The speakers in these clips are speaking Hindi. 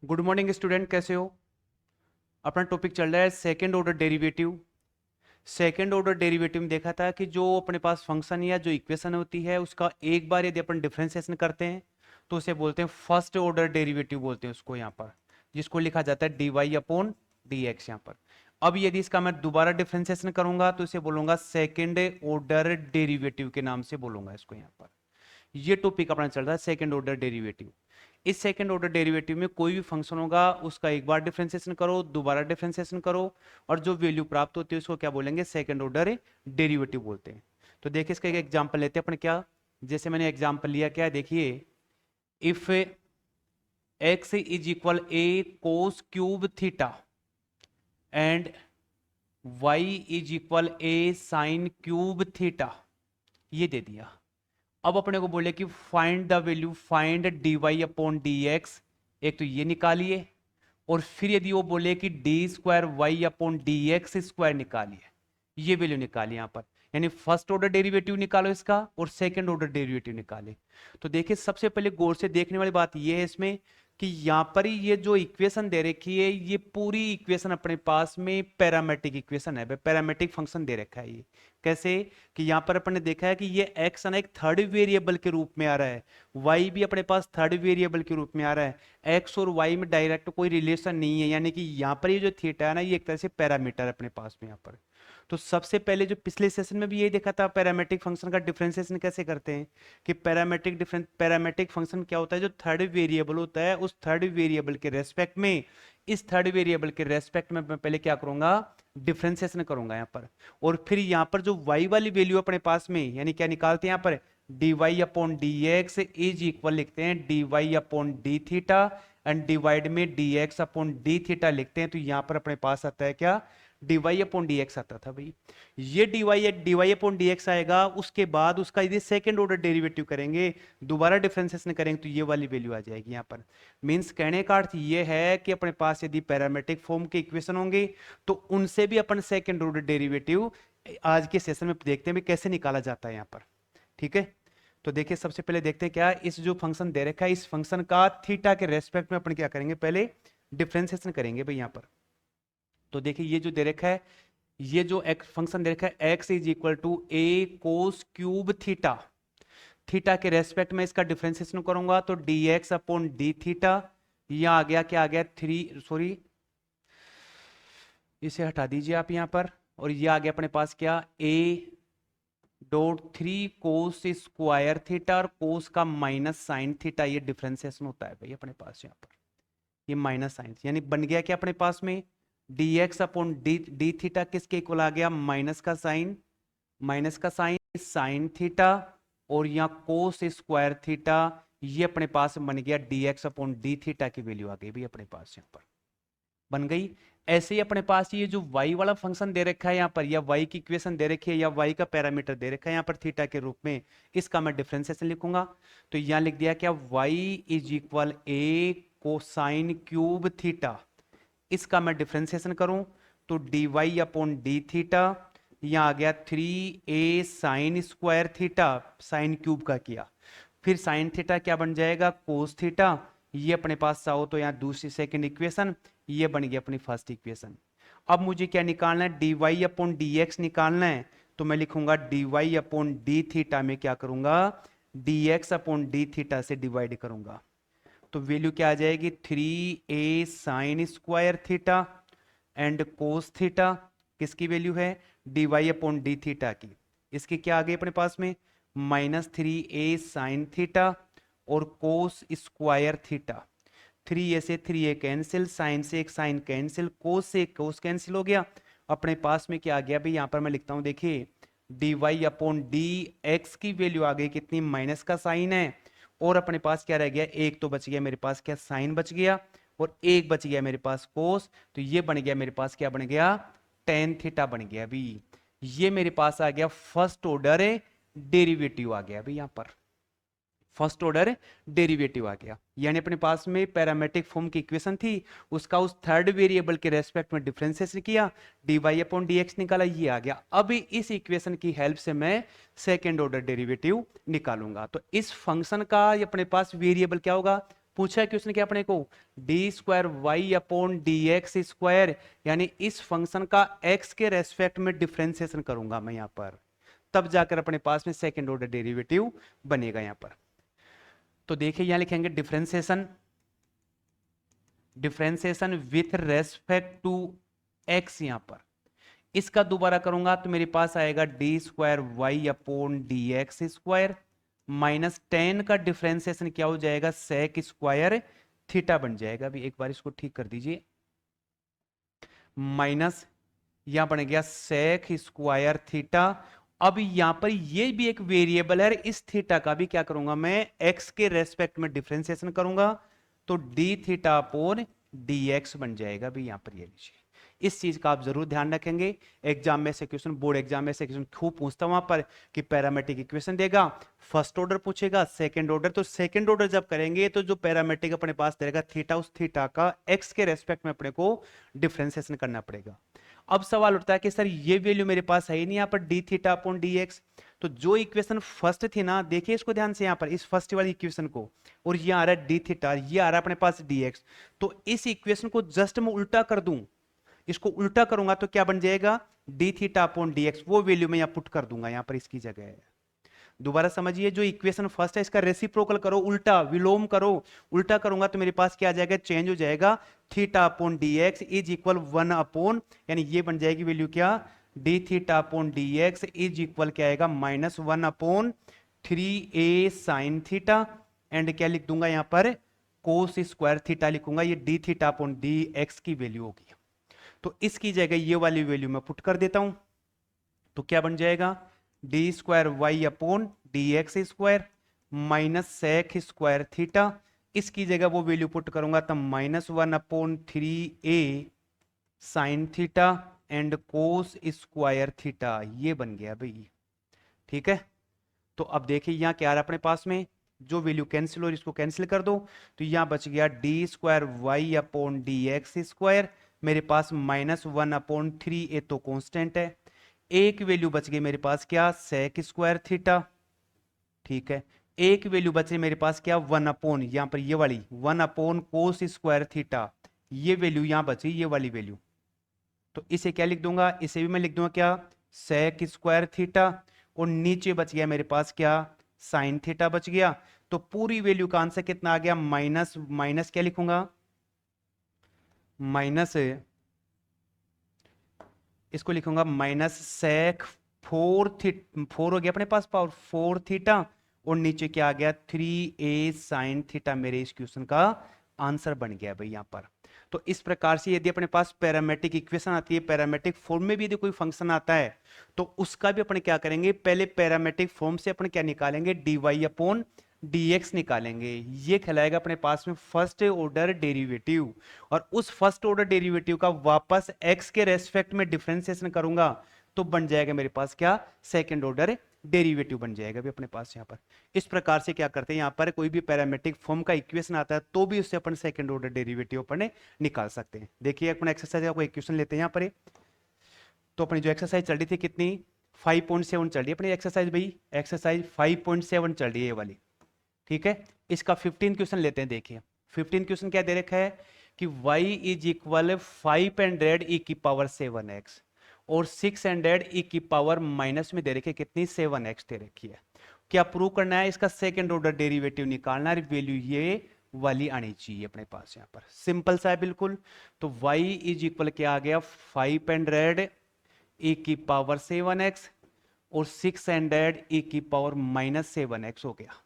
गुड मॉर्निंग स्टूडेंट, कैसे हो? अपना टॉपिक चल रहा है second order derivative. Second order derivative में देखा था कि जो अपने पास फंक्शन या जो इक्वेशन होती है उसका एक बार यदि अपन डिफरेंशिएशन करते हैं तो उसे बोलते हैं फर्स्ट ऑर्डर डेरिवेटिव, बोलते हैं उसको यहाँ पर, जिसको लिखा जाता है D Y upon D X यहाँ पर। अब यदि इसका मैं दोबारा डिफरेंशिएशन करूंगा तो इसे बोलूंगा सेकेंड ऑर्डर डेरिवेटिव के नाम से बोलूंगा इसको यहाँ पर। ये टॉपिक अपना चल रहा है सेकंड ऑर्डर डेरिवेटिव। इस सेकंड ऑर्डर डेरिवेटिव में कोई भी फंक्शन होगा उसका एक बार डिफरेंशिएशन करो, दोबारा डिफरेंशिएशन करो, और जो वैल्यू प्राप्त होती है उसको क्या बोलेंगे? सेकंड ऑर्डर डेरिवेटिव बोलते हैं। तो देखिए इसका एक एग्जांपल लेते हैं अपन। क्या, जैसे मैंने एग्जांपल लिया, क्या देखिए, if x is equal a cos cube theta and y is equal a sine cube theta, ये दे दिया। अब अपने को बोले कि find the value, find D Y upon D X, एक तो ये निकालिए, और फिर यदि वो बोले कि D square Y upon D x square निकालिए, ये वैल्यू निकालिए यहाँ पर। यानी फर्स्ट ऑर्डर डेरिवेटिव निकालो इसका और सेकंड ऑर्डर डेरिवेटिव निकाले। तो देखिए सबसे पहले गौर से देखने वाली बात ये है इसमें कि यहाँ पर ही ये जो इक्वेशन दे रखी है, ये पूरी इक्वेशन अपने पास में पैरामेट्रिक इक्वेशन है, पैरामेट्रिक फंक्शन दे रखा है। ये कैसे कि यहाँ पर अपन ने देखा है कि ये एक्स एक थर्ड वेरिएबल के रूप में आ रहा है, वाई भी अपने पास थर्ड वेरिएबल के रूप में आ रहा है, एक्स और वाई में डायरेक्ट कोई रिलेशन नहीं है, यानी कि यहाँ पर ये जो थीटा है ना, ये एक तरह से पैरामीटर है अपने पास में यहाँ पर। तो सबसे पहले जो पिछले सेशन में भी यही देखा था, पैरामेट्रिक फंक्शन का डिफरेंशिएशन कैसे करते हैं, कि पैरामेट्रिक फंक्शन क्या होता है, जो थर्ड वेरिएबल होता है उस थर्ड वेरिएबल के रेस्पेक्ट में, इस थर्ड वेरिएबल के रेस्पेक्ट में मैं पहले क्या करूंगा? डिफरेंशिएशन करूंगा यहाँ पर। और फिर यहाँ पर जो y वाली वैल्यू अपने पास में, यानी क्या निकालते हैं यहाँ पर, d Y upon D x is equal लिखते हैं d Y upon D theta and divide में d x upon D theta लिखते हैं। तो यहाँ पर अपने पास आता है क्या? D Y upon D X आता था भाई। ये D Y upon D X आएगा, उसके बाद उसका यदि सेकंड ऑर्डर डेरिवेटिव करेंगे, दोबारा डिफरेंशिएशन करेंगे, तो ये वाली वैल्यू आ जाएगी यहाँ पर। मींस कहने का अर्थ ये है कि अपने पास यदि पैरामेट्रिक फॉर्म के इक्वेशन होंगे तो उनसे भी अपन सेकंड ऑर्डर डेरिवेटिव आज के सेशन में देखते हैं भी कैसे निकाला जाता है यहाँ पर। ठीक है, तो देखिए सबसे पहले देखते हैं क्या इस जो फंक्शन दे रखा है, इस फंक्शन का थीटा के रेस्पेक्ट में अपन क्या करेंगे? पहले डिफरेंशिएशन करेंगे भाई यहाँ पर। तो देखिए ये जो दे रखा है, ये जो एक फंक्शन दे रखा है x is equal to a cos cube theta, theta के रेस्पेक्ट में इसका डिफरेंशिएशन करूंगा तो D x upon D theta, यह आ गया क्या? आ गया इसे हटा दीजिए आप यहाँ पर, और ये आ गया अपने पास क्या? a dot 3 cos square theta, और कोस का माइनस साइन थीटा, ये डिफरेंशिएशन होता है भाई अपने पास यहाँ पर, ये माइनस साइन, यानी बन गया क्या अपने पास में? D x upon D theta किसके इक्वल आ गया? माइनस का साइन साइन थीटा, और यहाँ कोस स्क्वायर थीटा, ये अपने पास बन गया D x upon D theta की वैल्यू आ गई भी अपने पास यहाँ पर, बन गई। ऐसे ही अपने पास ये जो y वाला फंक्शन दे रखा है यहाँ पर, या y की इक्वेशन दे रखी है, या y का पैरामीटर दे रखा है यहाँ पर थीटा के रूप में, इसका मैं डिफरेंशिएशन लिखूंगा। तो यहाँ लिख दिया क्या? y is equal a cosine cube theta, इसका मैं डिफरेंशिएशन करूं तो D Y upon D theta, यहां आ गया 3a sine square theta, sine cube का किया, फिर साइन थीटा क्या बन जाएगा? कोस थीटा, ये अपने पास चाहो तो यहाँ दूसरी सेकंड इक्वेशन, ये बन गई अपनी फर्स्ट इक्वेशन। अब मुझे क्या निकालना है? D Y upon D X निकालना है, तो मैं लिखूंगा D Y upon D theta में क्या करूंगा? D x upon D theta से डिवाइड करूंगा, तो वैल्यू क्या आ जाएगी? 3a sine square theta and cos theta, किसकी वैल्यू है? D Y upon D theta की। इसकी क्या आ गई अपने पास में? -3a साइन थीटा और कोस स्क्वायर थीटा, 3a से 3a कैंसिल, साइन से एक साइन कैंसिल, कोस से एक कोस कैंसिल हो गया। अपने पास में क्या आ गया भाई? यहाँ पर मैं लिखता हूँ, देखिए D Y upon D X की वैल्यू आ गई कितनी? माइनस का साइन है, और अपने पास क्या रह गया? एक तो बच गया मेरे पास, क्या? साइन बच गया, और एक बच गया मेरे पास कोस, तो ये बन गया मेरे पास, क्या बन गया? टेन थीटा बन गया अभी। ये मेरे पास आ गया फर्स्ट ऑर्डर डेरिवेटिव आ गया अभी यहाँ पर, फर्स्ट ऑर्डर डेरिवेटिव आ गया। यानी अपने पास में पैरामेट्रिक फॉर्म की इक्वेशन थी, उसका उस थर्ड वेरिएबल के रेस्पेक्ट में डिफरेंशिएशन किया, D Y upon D X निकाला, ये आ गया। अब इस इक्वेशन की हेल्प से मैं सेकेंड ऑर्डर डेरिवेटिव निकालूंगा। तो इस फंक्शन का अपने पास वेरिएबल क्या होगा? पूछा है क्वेश्चन क्या अपने को, D square Y upon D x square, यानी इस फंक्शन का एक्स के रेस्पेक्ट में डिफरेंशिएशन करूंगा मैं यहां पर, तब जाकर अपने पास में सेकंड ऑर्डर डेरिवेटिव बनेगा यहां पर। तो देखिए यहां लिखेंगे differentiation, differentiation with respect to X, यहां पर इसका दोबारा करूंगा तो मेरे पास आएगा D square Y upon D x square minus 10 का डिफरेंशिएशन क्या हो जाएगा, सेक स्क्वायर थीटा बन जाएगा। अभी एक बार इसको ठीक कर दीजिए, माइनस यहां बन गया सेक स्क्वायर थीटा। अब यहां पर ये भी एक वेरिएबल है, इस थीटा का भी क्या करूंगा मैं, एक्स के रेस्पेक्ट में डिफरेंशिएशन करूंगा, तो D theta upon D x बन जाएगा। भी यहां पर ये लीजिए, इस चीज का आप जरूर ध्यान रखेंगे। एग्जाम में से क्वेश्चन, बोर्ड एग्जाम में से क्वेश्चन खूब पूछता वहां पर कि पैरामेट्रिक इक्वेशन देगा, फर्स्ट ऑर्डर पूछेगा, सेकंड ऑर्डर, तो सेकंड ऑर्डर जब करेंगे तो जो पैरामेट्रिक अपने पास देगा थीटा, उस थीटा का एक्स के रेस्पेक्ट में अपने को डिफरेंशिएशन करना पड़ेगा। अब सवाल उठता है कि सर ये वैल्यू मेरे पास है ही नहीं यहाँ पर, D theta upon D x, तो जो इक्वेशन फर्स्ट थी ना, देखिए इसको ध्यान से यहाँ पर, इस फर्स्ट वाली इक्वेशन को, और ये आ रहा है डी थीटा, ये आ रहा है अपने पास डी एक्स, तो इस इक्वेशन को जस्ट मैं उल्टा कर दूं, इसको उल्टा करूंगा तो क्या बन जाएगा, D theta upon D x, वो वैल्यू मैं यहां पुट कर दूंगा यहां पर इसकी जगह। दोबारा समझिए, जो इक्वेशन फर्स्ट है इसका रेसिप्रोकल करो, उल्टा विलोम करो, उल्टा करूंगा तो मेरे पास क्या आ जाएगा, चेंज हो जाएगा, theta upon D x is equal 1 upon, यानी ये बन जाएगी वैल्यू क्या, D theta upon D x is equal क्या आएगा, -1 अपॉन 3a साइन थीटा, एंड क्या लिख दूंगा यहां पर, कोस स्क्वायर थीटा लिखूंगा, ये D theta upon D X की वैल्यू होगी। तो इसकी जगह ये वाली वैल्यू मैं पुट कर देता हूं, तो क्या बन जाएगा, D square Y upon D x square minus sec square theta, इसकी जगह वो वैल्यू पुट करूंगा तो -1 अपॉन 3a sine theta and cos square theta, ये बन गया भाई। ठीक है, तो अब देखिए यहां क्या आ रहा है अपने पास में, जो वैल्यू कैंसिल हो रही इसको कैंसिल कर दो, तो यहां बच गया D square Y upon D x square, मेरे पास -1 अपॉन 3a तो कांस्टेंट है, एक वैल्यू बच गई मेरे पास क्या, सेक स्क्वायर थीटा। ठीक है, एक वैल्यू बची मेरे पास क्या, 1 अपॉन, यहां पर ये वाली 1 अपॉन कोस स्क्वायर थीटा, ये वैल्यू यहां बची, ये वाली वैल्यू, तो इसे क्या लिख दूंगा, इसे भी मैं लिख दूंगा क्या, सेक स्क्वायर थीटा, और नीचे बच गया मेरे पास क्या, साइन थीटा बच गया। तो पूरी वैल्यू का आंसर कितना आ गया, माइनस क्या लिखूंगा, माइनस, इसको लिखूंगा माइनस सेक 4 हो गया अपने पास पावर 4 थीटा, और नीचे क्या आ गया, 3a साइन थीटा, मेरे इस क्वेश्चन का आंसर बन गया भाई यहां पर। तो इस प्रकार से यदि अपने पास पैरामेट्रिक इक्वेशन आती है, पैरामेट्रिक फॉर्म में भी यदि कोई फंक्शन आता है, तो उसका भी अपन क्या करेंगे, पहले पैरामेट्रिक फॉर्म से अपन क्या निकालेंगे, डी वाई अपॉन dx निकालेंगे, ये कहलाएगा अपने पास में फर्स्ट ऑर्डर डेरिवेटिव, और उस फर्स्ट ऑर्डर डेरिवेटिव का वापस x के रेस्पेक्ट में डिफरेंशिएशन करूंगा तो बन जाएगा मेरे पास क्या, सेकंड ऑर्डर डेरिवेटिव बन जाएगा भी अपने पास यहाँ पर। इस प्रकार से क्या करते हैं, यहाँ पर कोई भी पैरामेट्रिक फॉर्म का इक्वेशन आता है तो भी उससे अपन सेकंड ऑर्डर डेरिवेटिव अपन निकाल सकते हैं। देखिए अपन एक्सरसाइज का इक्वेशन लेते हैं यहाँ पर, तो अपनी जो एक्सरसाइज चल रही थी कितनी, 5.7 चल रही है अपनी एक्सरसाइज भाई, एक्सरसाइज 5.7 चल रही है ये वाली। ठीक है, इसका 15 क्वेश्चन लेते हैं। देखिए 15 क्वेश्चन क्या दे रखा है कि y इज इक्वल 500 e की पावर 7x और 600 e की पावर माइनस में दे रखी है कितनी, 7x दे रखी है। क्या प्रूव करना है, इसका सेकंड ऑर्डर डेरिवेटिव निकालना है, वैल्यू ये वाली आनी चाहिए अपने पास यहाँ पर, सिंपल सा है बिल्कुल। तो y इज इक्वल क्या आ गया, 500 e की पावर 7x और 600 e की पावर -7x हो गया।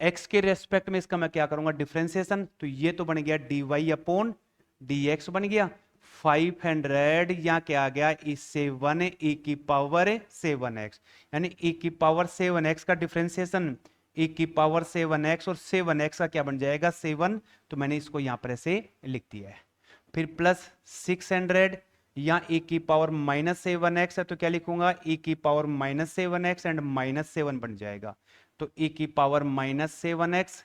x के रेस्पेक्ट में इसका मैं क्या करूंगा, डिफरेंशिएशन, तो ये तो बन गया dy अपॉन dx बन गया, 500 यहाँ क्या आ गया, इससे 1 e की पावर 7x, यानी e की पावर 7x का डिफरेंशिएशन, e की पावर 7x और 7x का क्या बन जाएगा 7, तो मैंने इसको यहाँ पर ऐसे लिख दिया है। फिर प्लस 600, यहाँ e की पावर -7x है तो क्या लिखूंगा, e की पावर -7x एंड -7 बन जाएगा, तो e की पावर -7x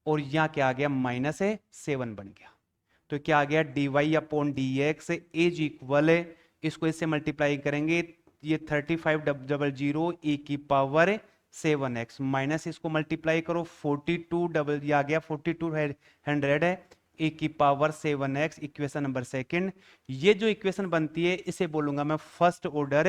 और यहां क्या आ गया, -7 बन गया। तो क्या आ गया, dy upon dx is equal, इसको इससे मल्टीप्लाई करेंगे, ये 3500 e की पावर 7x माइनस इसको मल्टीप्लाई करो 42 डबल ये आ गया 4200 है ए की power 7x equation number second. ये जो इक्वेशन बनती है इसे बोलूंगा मैं फर्स्ट ऑर्डर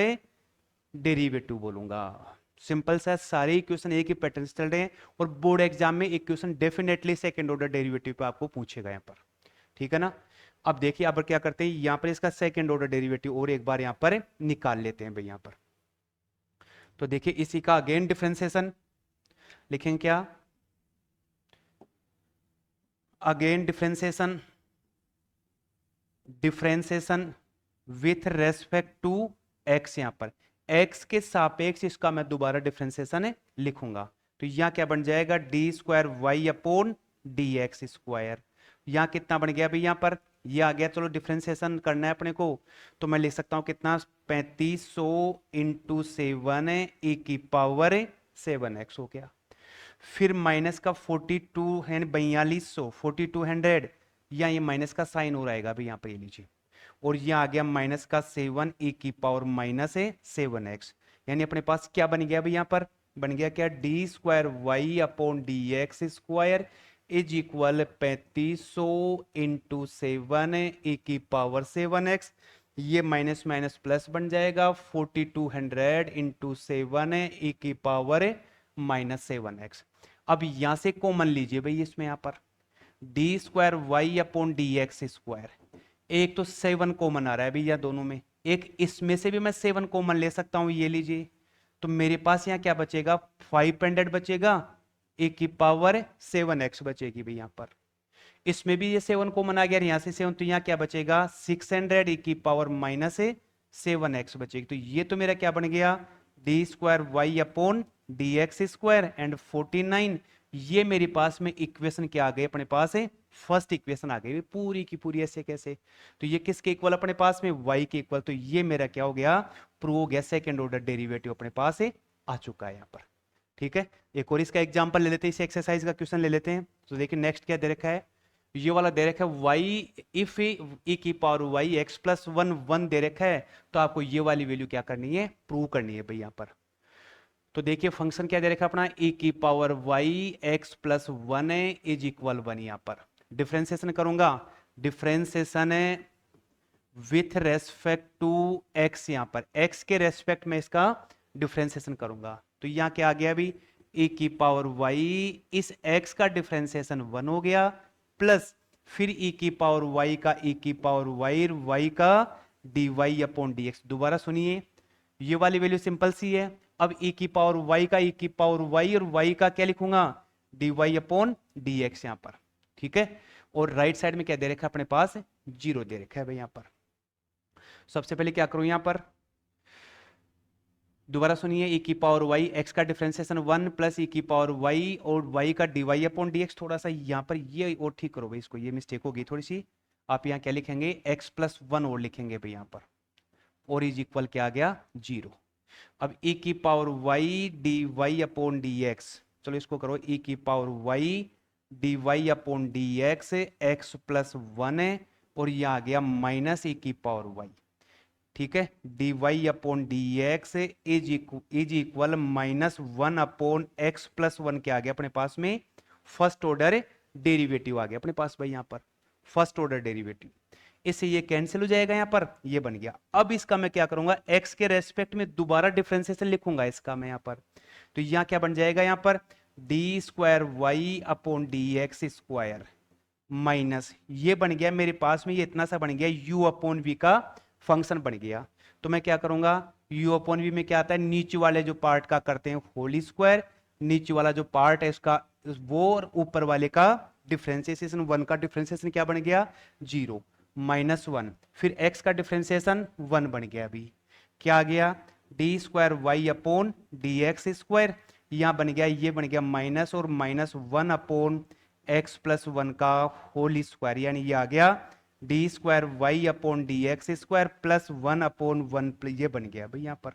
डेरिवेटिव बोलूंगा। सिंपल सा, सारे इक्वेशन एक ही पैटर्न से चल रहे हैं और बोर्ड एग्जाम में equation definitely second order derivative पे आपको पूछेगा यहाँ पर, ठीक है ना। अब देखिए अब क्या करते हैं, यहां पर इसका सेकंड ऑर्डर डेरिवेटिव और एक बार यहां पर निकाल लेते हैं भाई यहां पर। तो देखिए इसी का अगेन डिफरेंशिएशन लिखेंगे क्या, again differentiation with respect to X, यहां पर एक्स के सापेक्ष इसका मैं दोबारा डिफरेंशिएशन लिखूंगा। तो यहां क्या बन जाएगा D square Y upon D x square. यहां कितना बन गया भाई, यहां पर ये आ गया, चलो डिफरेंशिएशन करना है अपने को, तो मैं लिख सकता हूं कितना 3500 इंटू 7 ए की पावर 7x हो गया। फिर माइनस का 42 है 4200 4200, या ये माइनस का साइन हो रहेगा भाई यहाँ पर, ये लीजिए, और ये आ गया माइनस का 7 ए की पावर माइनस 7x, यानी अपने पास क्या बन गया भाई यहाँ पर, बन गया क्या d square Y upon D x square is equal 3500 into 7 a की पावर 7x। ये माइनस माइनस प्लस बन जाएगा 4200 इंटू 7 ए की पावर माइनस 7x। अब यहां से कॉमन लीजिए भाई इसमें, यहां पर d square Y upon D x square, एक तो 7 कॉमन आ रहा है भैया दोनों में, एक इसमें से भी मैं 7 कॉमन ले सकता हूं, ये लीजिए। तो मेरे पास यहाँ क्या बचेगा 500 बचेगा, ए की पावर 7x बचेगी भाई यहाँ पर। इसमें भी ये 7 कॉमन आ गया, यहाँ से 7, तो यहाँ क्या बचेगा 600 ए की पावर माइनस 7x बचेगी। तो ये तो मेरा क्या बन गया D square Y upon D x square and 49। ये मेरे पास में इक्वेशन क्या आ गई अपने पास है, फर्स्ट इक्वेशन आ गई पूरी की पूरी, ऐसे कैसे, तो ये किसके इक्वल अपने पास में y के इक्वल। तो ये मेरा क्या हो गया प्रूव हो गया, सेकंड ऑर्डर डेरिवेटिव अपने पास है आ चुका है यहाँ पर, ठीक है। एक और इसका एग्जांपल ले लेते हैं, इस एक्सरसाइज का क्वेश्चन ले लेते हैं। तो देखिए नेक्स्ट क्या दे रखा है, ये वाला दे रखा है y इफ e की पावर y x प्लस 1 दे रखा है, तो आपको ये वाली वैल्यू क्या करनी है प्रूव करनी है भाई यहाँ पर। तो देखिए फंक्शन क्या दे रखा है अपना e की power y x plus 1 is equal 1, यहाँ पर डिफरेंशिएशन करूंगा, differentiation with respect to x, यहाँ पर x के रेस्पेक्ट में इसका डिफरेंशिएशन करूंगा। तो यहाँ क्या आ गया अभी e की पावर y, इस x का डिफरेंशिएशन 1 हो गया, प्लस फिर e की पावर y का e की पावर y का dy अपॉन dx। दोबारा सुनिए, ये वाली वैल्यू सिंपल सी है। अब e की पावर y का e की पावर y और y का क्या लिखूंगा dy अपॉन dx यहाँ पर, ठीक है। और राइट साइड में क्या दे रखा है अपने पास 0 दे रखा है भाई यहाँ पर। सबसे पहले क्या करूं यहाँ पर, दोबारा सुनिए, e की पावर y x का डिफरेंशिएशन 1 प्लस e की पावर y और y का dy अपॉन dx। थोड़ा सा यहाँ पर ये और ठीक करो भाई इसको, ये मिस्टेक होगी थोड़ी सी। आप यहाँ क्या लिखेंगे x प्लस 1 और लिखेंगे भाई यहाँ पर, और इज इक्वल क्या आ गया 0। अब e की power y dy upon dx, चलो इसको करो e की power y dy upon dx x plus 1 है, और ये आ गया माइनस e की पावर y, ठीक है, dy upon dx is equal minus 1 upon x plus 1 क्या आ गया अपने पास में फर्स्ट ऑर्डर डेरिवेटिव आ गया अपने पास भाई यहाँ पर, फर्स्ट ऑर्डर डेरिवेटिव। इससे ये कैंसिल हो जाएगा यहाँ पर, ये बन गया। अब इसका मैं क्या करूंगा x के रेस्पेक्ट में दोबारा डिफरेंशिएशन लिखूंगा इसका मैं यहाँ पर। तो यहाँ क्या बन जाएगा यहाँ पर d square Y upon D x square minus, ये बन गया मेरे पास में, ये इतना सा बन गया u अपॉन v का फंक्शन बन गया। तो मैं क्या करूंगा u अपॉन v में क्या आता है, नीचे वाले जो पार्ट का करते हैं होल स्क्वायर, नीचे वाला जो पार्ट है इसका वो, और ऊपर वाले का डिफरेंशिएशन 1 का डिफरेंशिएशन क्या बन गया 0 माइनस 1, फिर x का डिफरेंशिएशन 1 बन गया। अभी क्या आ गया D square Y upon D x square, यहां बन गया, ये बन गया माइनस और माइनस 1 अपॉन x प्लस 1 का होल स्क्वायर, यानी ये आ गया D square Y upon D x square plus 1 upon 1, ये बन गया भाई यहाँ पर।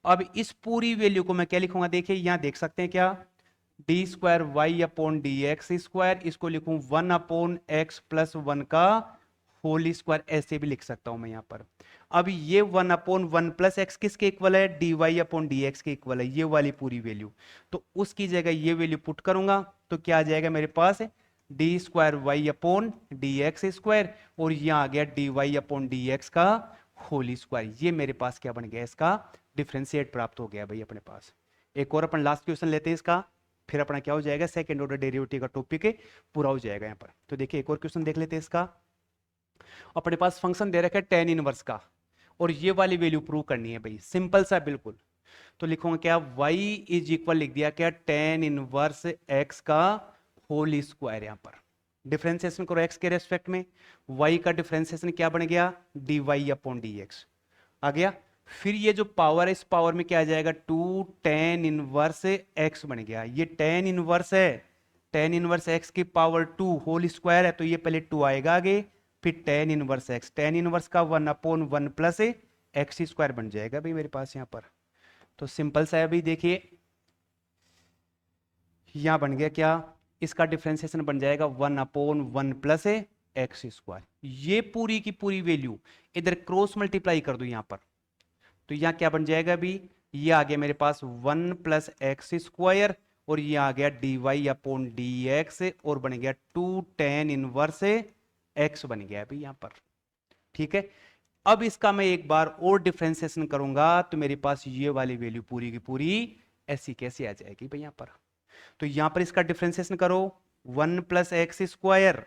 अब इस पूरी वैल्यू को मैं क्या लिखूंगा, देखिए यहां देख सकते हैं क्या d square Y upon D x square, इसको लिखूं 1 अपॉन एक्स प्लस 1 का होल स्क्वायर ऐसे भी लिख सकता हूं मैं यहां पर। अब ये 1/1 + x किसके इक्वल है, dy/dx के इक्वल है, ये वाली पूरी वैल्यू। तो उसकी जगह ये वैल्यू पुट करूंगा तो क्या आ जाएगा मेरे पास, d²y/dx², और यहां आ गया dy/dx का होल स्क्वायर। ये मेरे पास क्या बन गया, इसका डिफरेंशिएट प्राप्त हो गया भाई अपने पास। एक और अपन लास्ट क्वेश्चन लेते हैं इसका, फिर अपना क्या हो जाएगा, सेकंड ऑर्डर डेरिवेटिव का टॉपिक पूरा हो जाएगा यहाँ पर। तो देखिए एक और क्वेश्चन देख लेते हैं इसका। अपने पास फंक्शन दे रखा है tan इनवर्स का, और ये वाली वैल्यू प्रूव करनी है भाई, सिंपल सा बिल्कुल। तो लिखूंगा क्या, y = लिख दिया क्या, tan इनवर्स x का होल स्क्वायर। यहां पर डिफरेंशिएशन करो x के रेस्पेक्ट में, y का डिफरेंशिएशन क्या बन गया, dy/dx आ गया। फिर ये जो पावर है, इस पावर में क्या आ जाएगा, 2 tan इनवर्स x बन गया। ये tan इनवर्स है, tan इनवर्स x की पावर 2 होल स्क्वायर है, तो ये पहले 2 आएगा आगे, फिर tan inverse x, tan inverse का 1/1 + x² बन जाएगा भाई मेरे पास यहां पर। तो सिंपल सा है भाई, देखिए यहां बन गया क्या, इसका डिफरेंशिएशन बन जाएगा 1/1 + x²। ये पूरी की पूरी वैल्यू इधर क्रॉस मल्टीप्लाई कर दो यहां पर, तो यहां क्या बन जाएगा अभी, ये आ गया मेरे पास 1 + x², और ये आ गया dy/dx, और बन गया 2 tan इनवर्स x बन गया अभी यहां पर। ठीक है, अब इसका मैं एक बार और डिफरेंशिएशन करूंगा तो मेरे पास ये वाली वैल्यू पूरी की पूरी ऐसी कैसे आ जाएगी भाई यहां पर। तो यहां पर इसका डिफरेंशिएशन करो, 1 + x²,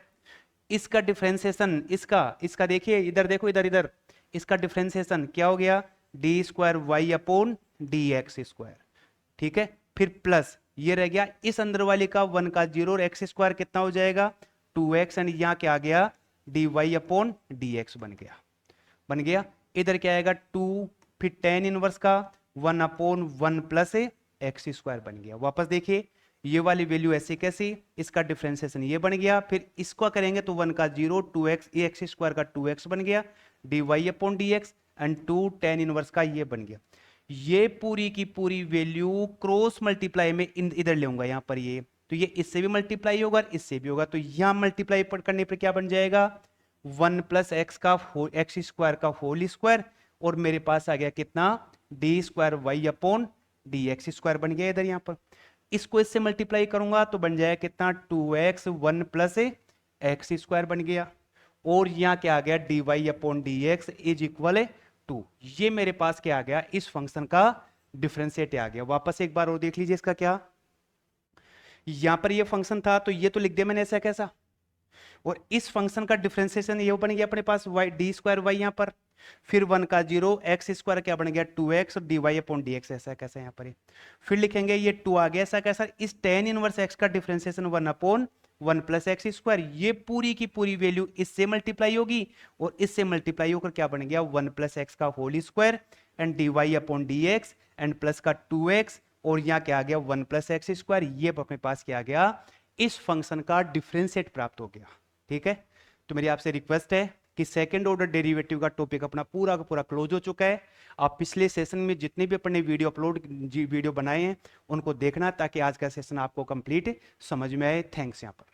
इसका डिफरेंशिएशन, इसका देखिए, इधर देखो, इधर इसका डिफरेंशिएशन क्या हो गया, d²y/dx²। ठीक है, फिर प्लस ये रह गया इस अंदर वाले का 1 का 0, और x² कितना हो जाएगा, 2x, एंड यहां क्या आ गया, dy/dx बन गया। इधर क्या आएगा 2, फिर tan इनवर्स का 1/1 + x² बन गया। वापस देखिए ये वाली वैल्यू ऐसे कैसी, इसका डिफरेंशिएशन ये बन गया, फिर इसको करेंगे तो 1 का 0, 2x, ये x² का 2x बन गया, dy/dx, एंड 2 tan इनवर्स का ये बन गया। ये पूरी की पूरी वैल्यू क्रॉस मल्टीप्लाई में इधर लेऊंगा यहां पर, ये तो ये इससे भी मल्टीप्लाई होगा और इससे भी होगा, तो यहां मल्टीप्लाई करने पर क्या बन जाएगा, 1 + x² का होल स्क्वायर, और मेरे पास आ गया कितना, d²y/dx² बन गया इधर यहां पर। इसको इससे मल्टीप्लाई करूंगा तो बन जाएगा कितना, 2x 1 + x² बन गया, और यहां क्या आ गया, dy/dx = 2। ये मेरे पास क्या आ गया, इस फंक्शन का डिफरेंशिएट आ गया। वापस एक बार और देख लीजिए इसका क्या, यहां पर ये फंक्शन था तो ये तो लिख दिया मैंने ऐसा कैसा, और इस फंक्शन का डिफरेंशिएशन ये बन गया अपने पास d²y यहां पर, फिर 1 का 0, x² क्या बन गया 2x, और dy/dx ऐसा कैसा यहां पर। फिर लिखेंगे ये 2 आ गया ऐसा कैसा, इस tan इनवर्स x का डिफरेंशिएशन 1/1 + x², ये पूरी की पूरी वैल्यू इससे मल्टीप्लाई होगी, और इससे मल्टीप्लाई होकर क्या बन गया, 1 + x का whole square, and dy/dx, and plus का 2x, और यहां क्या आ गया 1 + x²। ये अपने पास क्या आ गया, इस फंक्शन का डिफरेंशिएट प्राप्त हो गया। ठीक है, तो मेरी आपसे रिक्वेस्ट है कि सेकंड ऑर्डर डेरिवेटिव का टॉपिक अपना पूरा का पूरा क्लोज हो चुका है। आप पिछले सेशन में जितने भी अपने वीडियो बनाए हैं उनको देखना, ताकि आज का सेशन आपको कंप्लीट समझ में आए। थैंक्स यहाँ पर।